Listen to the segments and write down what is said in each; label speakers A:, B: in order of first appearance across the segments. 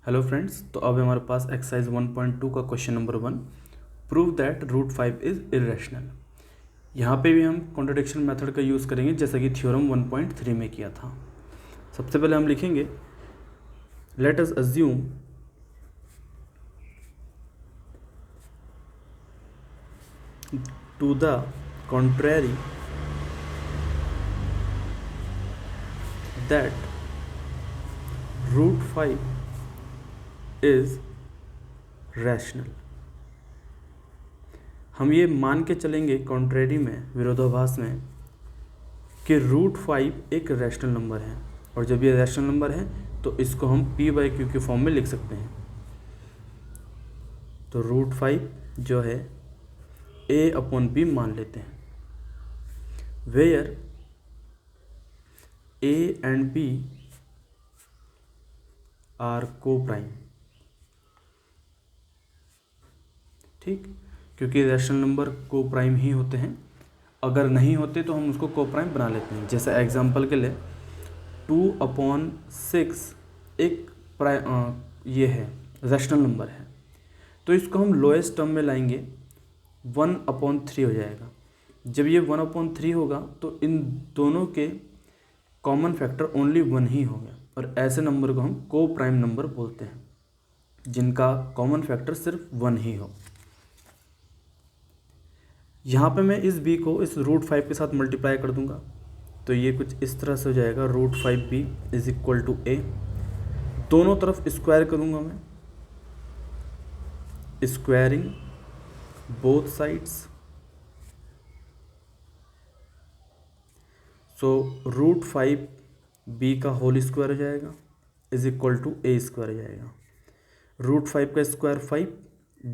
A: Hello friends, तो अब हमारे पास एक्सरसाइज 1.2 का question number 1, prove that root 5 is irrational. यहाँ पे भी हम कॉन्ट्रडिक्शन मेथड का यूज़ करेंगे जैसा कि थ्योरम 1.3 में किया था। सबसे पहले हम लिखेंगे let us assume to the contrary that root 5 is rational। हम ये मान के चलेंगे कॉन्ट्रेरी में, विरोधाभास में, कि रूट 5 एक रैशनल नंबर है, और जब ये रैशनल नंबर है तो इसको हम p/q के फॉर्म में लिख सकते हैं। तो रूट 5 जो है a/b मान लेते हैं, where a and b are coprime. ठीक, क्योंकि रैशनल नंबर को प्राइम ही होते हैं, अगर नहीं होते तो हम उसको को प्राइम बना लेते हैं। जैसे एग्जांपल के लिए 2/6 एक ये है रैशनल नंबर है, तो इसको हम लोएस्ट टर्म में लाएंगे, 1/3 हो जाएगा। जब ये 1/3 होगा तो इन दोनों के कॉमन फैक्टर ओनली 1 ही होगा, और ऐसे नंबर को हम को प्राइम नंबर बोलते हैं जिनका कॉमन फैक्टर सिर्फ 1 ही हो। यहाँ पे मैं इस b को इस रूट 5 के साथ मल्टीप्लाई कर दूंगा, तो ये कुछ इस तरह से हो जाएगा, root 5b is equal to a। दोनों तरफ स्क्वायर करूँगा मैं, squaring both sides, so root 5b का होल स्क्वायर हो जाएगा is equal to a square हो जाएगा। रूट 5 का स्क्वायर 5,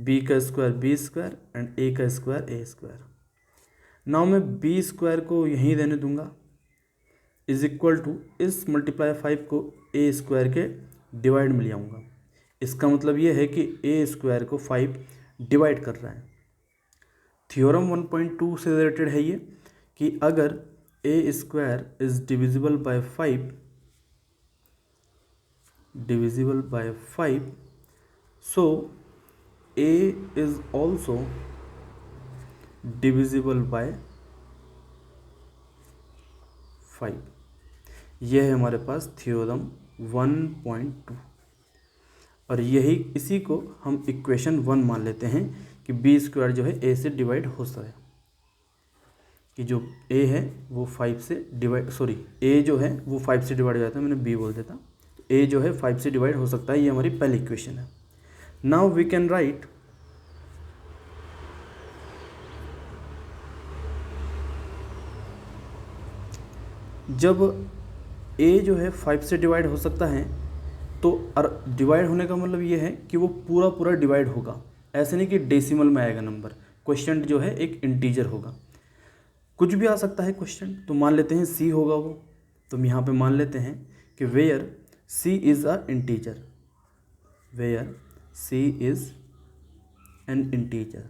A: b का square b square and a का स्क्वायर a स्क्वायर। नाउ मैं b स्क्वायर को यहीं रहने दूंगा, इज इक्वल टू इस मल्टीप्लाई 5 को a स्क्वायर के डिवाइड में ले आऊँगा। इसका मतलब ये है कि a स्क्वायर को 5 डिवाइड कर रहा है। थ्योरम 1.2 से रिलेटेड है ये, कि अगर a square is divisible by 5, so a is also divisible by 5। यह है हमारे पास थ्योरम 1.2, और इसी को हम इक्वेशन 1 मान लेते हैं कि b स्क्वायर जो है a से डिवाइड हो सकता है, कि जो a है वो 5 से डिवाइड, a जो है वो 5 से डिवाइड हो जाता है, मैंने b बोल देता, a जो है 5 से डिवाइड हो सकता है। ये हमारी पहली इक्वेशन है। नाउ वी कैन राइट जब a जो है 5 से डिवाइड हो सकता है, तो डिवाइड होने का मतलब ये है कि वो पूरा पूरा डिवाइड होगा, ऐसे नहीं कि डेसिमल में आएगा नंबर। क्वेश्चन जो है एक इंटीजर होगा, कुछ भी आ सकता है क्वेश्चन, तो मान लेते हैं c होगा वो। तो हम यहाँ पे मान लेते हैं कि where c is a integer, where c is an integer.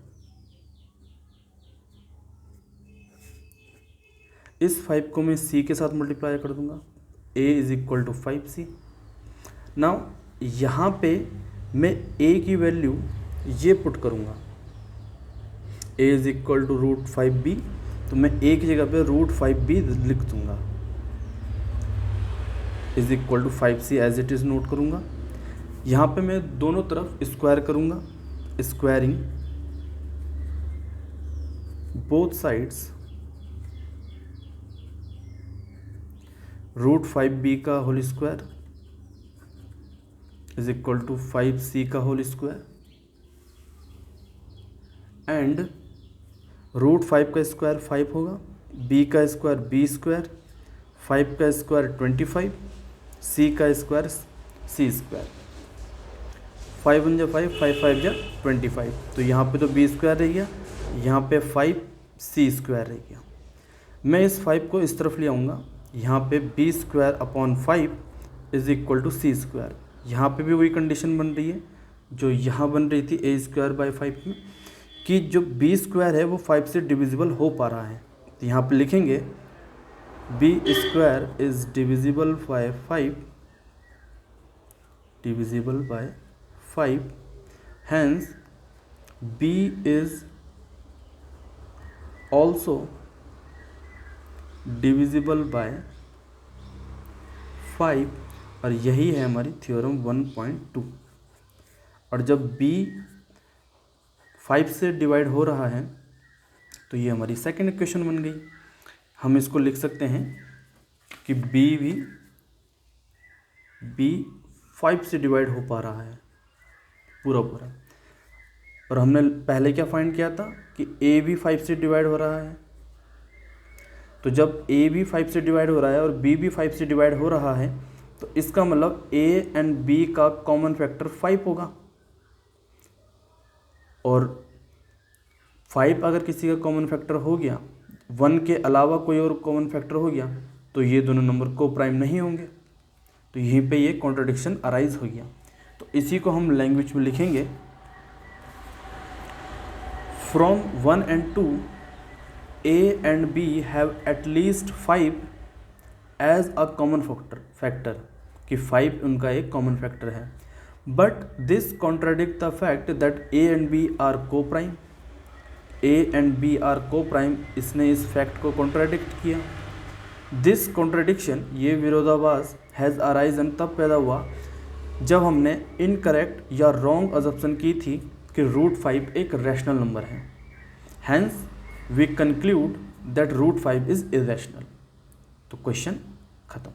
A: इस 5 को मैं c के साथ मल्टीप्लाई कर दूंगा, a is equal to 5c। Now यहाँ पे मैं a की वैल्यू ये पुट करूँगा, a is equal to root 5b, तो मैं a की जगह पे रूट 5b लिख दूँगा, is equal to 5c as it is note करूँगा। यहाँ पे मैं दोनों तरफ स्क्वायर करूँगा, squaring both sides, root 5b का whole square is equal to 5c का होल स्क्वायर, एंड रूट 5 का स्क्वायर 5 होगा, b का स्क्वायर b स्क्वायर, 5 का स्क्वायर 25, c का स्क्वायर c स्क्वायर। 5 1 जा 5, 5 5 जा 25, तो यहाँ पे तो b स्क्वायर रह गया, यहाँ पे 5c स्क्वायर रह गया। मैं इस 5 को इस तरफ ले आऊँगा, यहाँ पे b square upon 5 is equal to c square. यहाँ पे भी वही कंडीशन बन रही है जो यहाँ बन रही थी a स्क्वायर बाई 5 में, कि जो b स्क्वायर है वो 5 से डिविजिबल हो पा रहा है। तो यहाँ पे लिखेंगे b square is divisible by 5 divisible by 5, hence b is also divisible by 5, और यही है हमारी थ्योरम 1.2। और जब b 5 से डिवाइड हो रहा है तो ये हमारी सेकंड इक्वेशन बन गई। हम इसको लिख सकते हैं कि b 5 से डिवाइड हो पा रहा है पूरा। और हमने पहले क्या फाइंड किया था कि a भी 5 से डिवाइड हो रहा है। तो जब a भी 5 से डिवाइड हो रहा है और b भी 5 से डिवाइड हो रहा है तो इसका मतलब a एंड b का कॉमन फैक्टर 5 होगा। और 5 अगर किसी का कॉमन फैक्टर हो गया, 1 के अलावा कोई और कॉमन फैक्टर हो गया, तो ये दोनों नंबर को प्राइम नहीं होंगे। तो यहीं पे ये कॉन्ट्रडिक्शन अराइज हो गया। तो इसी को हम लैंग्वेज में लिखेंगे, from 1 and 2 a and b have at least 5 as a common factor कि 5 उनका एक कॉमन फैक्टर है। But this contradict the fact that a and b are coprime. a and b are coprime, इसने इस fact को contradict किया। This contradiction, ये विरोधाभास, हैज़ अराइजन तब पैदा हुआ जब हमने इनकरेक्ट या रॉन्ग अजम्पशन की थी कि √5 एक रैशनल नंबर है। Hence we conclude that √5 is irrational. तो क्वेश्चन खत्म।